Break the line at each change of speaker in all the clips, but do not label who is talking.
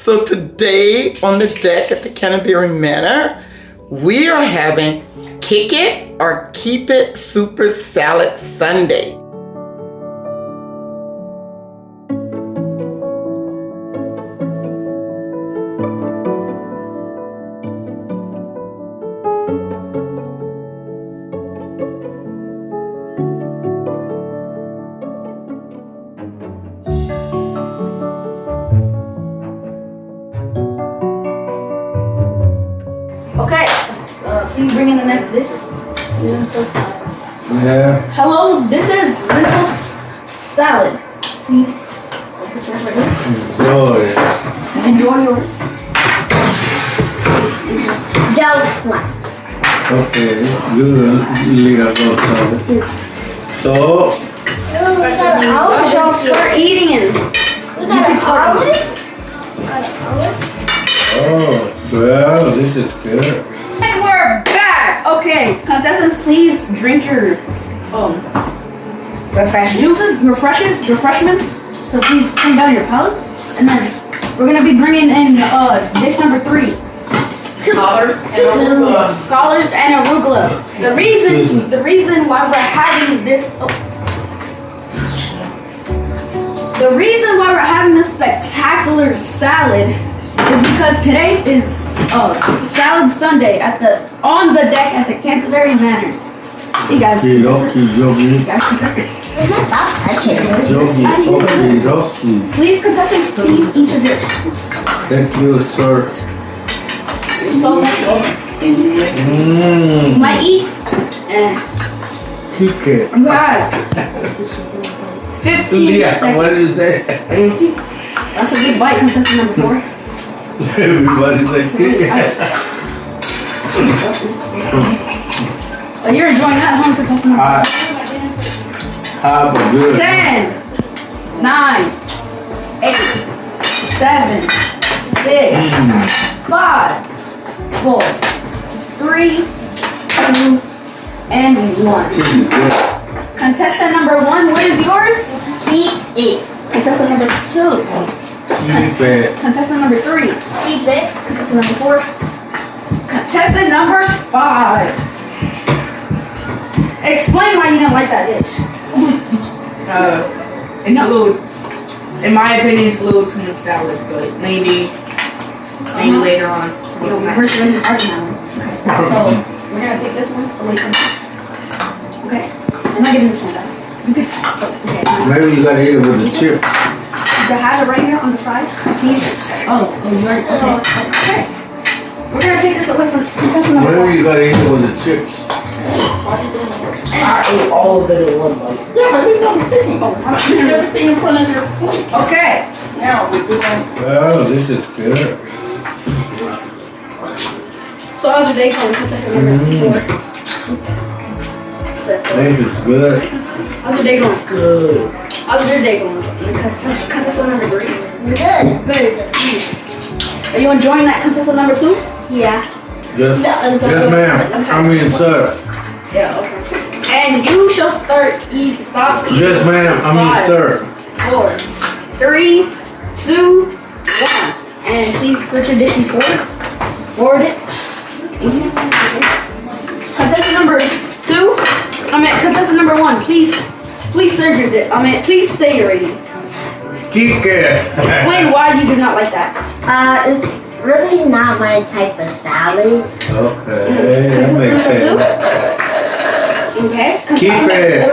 So today on the deck at the Canterbury Manor, we are having Kick It or Keep It Super Salad Sundae.
Okay, please bring in the next dish. Lentil salad.
Yeah.
Hello, this is lentil salad. Please put yours right here.
Enjoy.
Enjoy yours.
Don't slap.
Okay, good. Little salad. So,
I shall start eating it.
We got an olive.
oh, well, this is good.
And we're back. Okay, contestants, please drink your refreshments. So please clean down your palates, and then we're gonna be bringing in dish number 3. Collards and arugula. The reason why we're having this. The reason why we're having this spectacular salad is because today is Salad Sunday on the deck at the Canterbury Manor. See guys.
Yogi.
Please, contestants, please each of yours.
Thank you, sir.
So you might eat and
Kick it.
God. 15
Yeah,
seconds.
what is that?
That's a good bite, contestant number 4.
Everybody's like, kick it.
Oh, you're enjoying that, huh, contestant number 4?
Have a good
10, 9, 8, 7, 6, 5, 4, 3, 2, and 1. Contestant number 1, what is yours?
Keep it.
Contestant number 2.
Keep it.
Contestant number 3.
Keep it.
Contestant number 4. Contestant number 5. Explain why you didn't like that dish.
It's a little, in my opinion, it's a little too much salad, but maybe later on.
We're doing the art now. Okay. So we're gonna take this one away from you. Okay. I'm not giving this one back. You could. Okay.
Maybe you gotta eat it with the chip.
You have it right here on the side. Please. Oh, you already. Okay. We're gonna take this away from contestant number 4.
Maybe you gotta eat it with the chips.
I ate all of it in one bite. Yeah, I didn't know everything. Oh, I put everything in front of your plate.
Okay.
Now we're doing.
Well, this is good.
So how's your day going, contestant number 4?
This is good.
How's your day going?
Good.
How's your day going? Contestant number 3.
Good.
Very good. Are you enjoying that contestant number 2?
Yeah.
Yes, yes ma'am. I mean, sir.
Yeah, okay. And you shall stop eating.
Yes, ma'am. I mean,
5,
sir.
4, 3, 2, 1. And please put your dishes forward it. Contestant number 2. Contestant number 1. Please serve your dish. Please say your rating.
Kick it.
Explain why you do not like that.
It's really not my type of salad.
Okay, that makes sense.
Okay.
Keep it.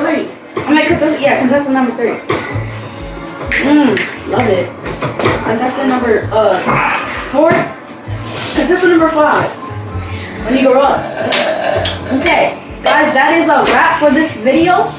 Contestant number 3. Love it. Contestant number 4. Contestant number 5. When you grow up. Okay, guys, that is a wrap for this video.